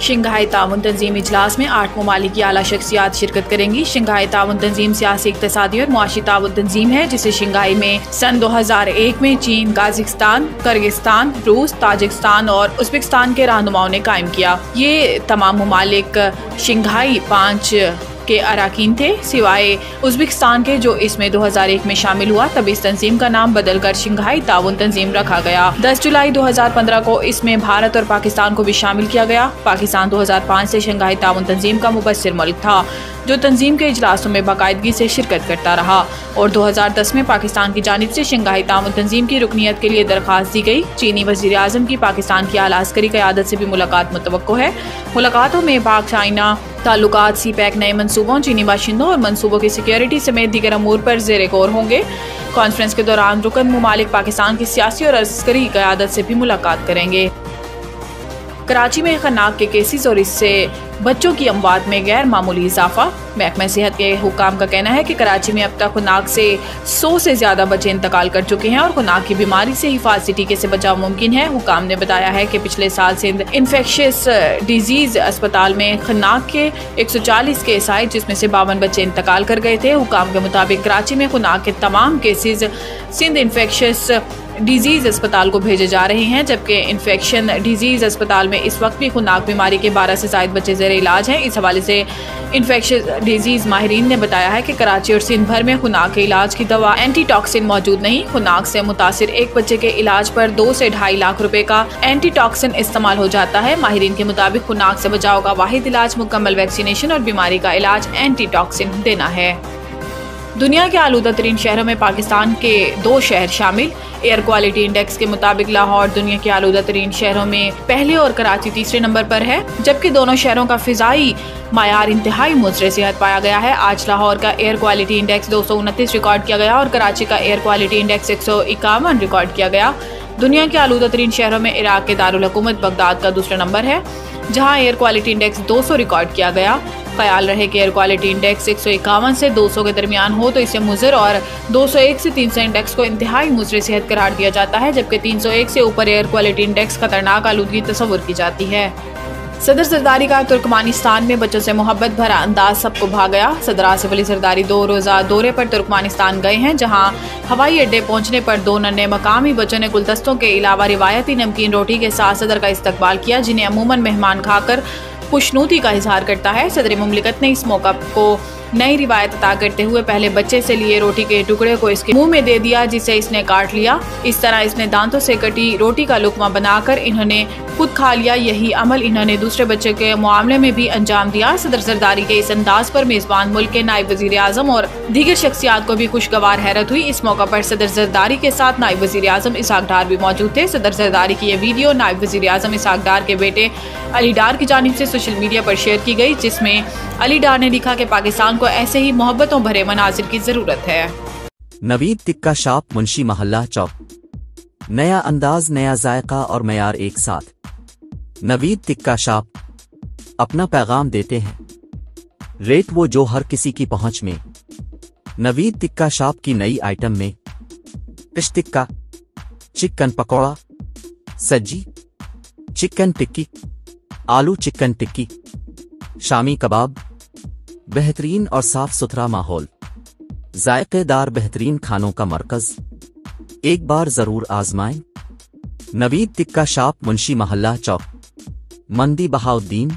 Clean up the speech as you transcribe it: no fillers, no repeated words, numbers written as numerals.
Shanghai ताउन तंजीम इजलास में 8 ममालिक की आला शख्सियात शिरकत करेंगी। शंघाई ताउन तंजीम सियासी, इक्तिसादी और मुआशी ताउन तंजीम है जिसे शंघाई में सन 2001 में चीन, काजाकिस्तान, किर्गिस्तान, रूस, ताजिकिस्तान और उज़्बेकिस्तान के रहनुमाओं ने कायम किया। ये तमाम ममालिक शंघाई 5 के अरकान थे, सिवाय उज़्बेकिस्तान के जो इसमें 2001 में शामिल हुआ। तब इस तंजीम का नाम बदलकर शंघाई ताउन तंजीम रखा गया। 10 जुलाई 2015 को इसमें भारत और पाकिस्तान को भी शामिल किया गया। पाकिस्तान 2005 से शंघाई ताउन तंजीम का मुबस्सिर मुल्क था जो तंजीम के इजलासों में बाकायदगी से शिरकत करता रहा और 2010 में पाकिस्तान की जानिब से शंघाई ताउन तंजीम की रुकनियत के लिए दरख्वास्त दी गई। चीनी वज़ीर आज़म की पाकिस्तान की आला अस्करी क़यादत से भी मुलाकात मुतवक्को है। मुलाकातों में पाक चाइना ताल्लुकात, CPEC, नए मंसूबों, चीनी बाशिंदों और मंसूबों की सिक्योरिटी समेत दीगर अमूर पर ज़ेर गौर होंगे। कॉन्फ्रेंस के दौरान रुकन मुमालिक पाकिस्तान की सियासी और अस्करी क़यादत से भी मुलाकात करेंगे। कराची में खन्नाक के केसेस और इससे बच्चों की अमवात में गैर मामूली इजाफा। महकमा सेहत के हुकाम का कहना है कि कराची में अब तक खुनाक से 100 से ज्यादा बच्चे इंतकाल कर चुके हैं और खुनाक की बीमारी से हिफाजती टीके से बचाव मुमकिन है। हुकाम ने बताया है कि पिछले साल सिंध इन्फेक्शियस डिजीज अस्पताल में खुनाक के 140 केस आए जिसमें से 52 बच्चे इंतकाल कर गए थे। हुकाम के मुताबिक कराची में खुनाक के तमाम केसेज सिंध इन्फेक्शियस डिजीज अस्पताल को भेजे जा रहे हैं, जबकि इन्फेक्शन डिजीज अस्पताल में इस वक्त भी खुनाक बीमारी के 12 से ज्यादा बच्चे ज़ेर इलाज हैं। इस हवाले से इन्फेक्शियस डिजीज माहिरीन ने बताया है कि कराची और सिंध भर में खुनाक के इलाज की दवा एंटी टॉक्सिन मौजूद नहीं। खुनाक से मुतासिर एक बच्चे के इलाज पर 2 से 2.5 लाख रुपए का एंटी टॉक्सिन इस्तेमाल हो जाता है। माहिरीन के मुताबिक खुनाक से बचाव का वाहिद इलाज मुकम्मल वैक्सीनेशन और बीमारी का इलाज एंटी टॉक्सिन देना है। दुनिया के आलूदा तरीन शहरों में पाकिस्तान के 2 शहर शामिल। एयर क्वालिटी इंडेक्स के मुताबिक लाहौर दुनिया के आलूदा तरीन शहरों में पहले और कराची तीसरे नंबर पर है, जबकि दोनों शहरों का फिजाई मायार इंतहाई मुज़र सेहत पाया गया है। आज लाहौर का एयर क्वालिटी इंडेक्स 229 रिकॉर्ड किया गया और कराची का एयर क्वालिटी इंडेक्स 151 रिकॉर्ड किया गया। दुनिया के आलूदा तरीन शहरों में इराक के दारुल हुकूमत बगदाद का दूसरा नंबर है, जहाँ एयर क्वालिटी इंडेक्स 200 रिकॉर्ड किया गया। ख्याल रहे कि एयर क्वालिटी इंडेक्स 151 से 200 के दरमियान हो तो इसे मुज़र और 201 से 300 इंडेक्स को इंतहाई मुज़र सेहत करार दिया जाता है, जबकि 301 से ऊपर एयर क्वालिटी इंडेक्स खतरनाक आलूदगी तस्वुर की जाती है। सदर जरदारी का तुर्कमानिस्तान में बच्चों से मोहब्बत भरा अंदाज सबको भा गया। सदर आसिफ अली जरदारी 2 रोज़ा दौरे पर तुर्कमानिस्तान गए हैं, जहां हवाई अड्डे पहुंचने पर 2 नन्हे मकामी बच्चों ने गुलदस्तों के अलावा रिवायती नमकीन रोटी के साथ सदर का इस्तकबाल किया, जिन्हें अमूमन मेहमान खाकर खुशनुदी का इजहार करता है। सदर मुमलिकत ने इस मौका को नई रिवायत अता करते हुए पहले बच्चे से लिए रोटी के टुकड़े को इसके मुंह में दे दिया, जिसे इसने काट लिया। इस तरह इसने दांतों से कटी रोटी का लुकमा बनाकर इन्होंने खुद खा लिया। यही अमल इन्होंने दूसरे बच्चे के मामले में भी अंजाम दिया। सदर जरदारी के इस अंदाज पर मेजबान मुल्क के नायब वजीर आजम और दीगर शख्सियात को भी खुशगवार हैरत हुई। इस मौका पर सदर जरदारी के साथ नायब वजीर आजम इसहाक डार भी मौजूद थे। सदर जरदारी की यह वीडियो नायब वजीर आजम इसहाक डार के बेटे अली डार की जानिब से सोशल मीडिया पर शेयर की गई, जिसमें अली डार ने लिखा कि पाकिस्तान को ऐसे ही मोहब्बतों भरे मनाजिर की जरूरत है। नवीद टिक्का शॉप, मुंशी मोहल्ला चौक। नया अंदाज, नया जायका और मयार एक साथ। नवीद टिक्का शॉप अपना पैगाम देते हैं, रेट वो जो हर किसी की पहुंच में। नवीद टिक्का शॉप की नई आइटम में फिश टिक्का, चिकन पकौड़ा, सज्जी, चिकन टिक्की, आलू चिकन टिक्की, शामी कबाब, बेहतरीन और साफ सुथरा माहौल, जायकेदार बेहतरीन खानों का मरकज। एक बार जरूर आजमाएं। नवीद टिक्का शॉप, मुंशी मोहल्ला चौक, मंदी बहाउद्दीन।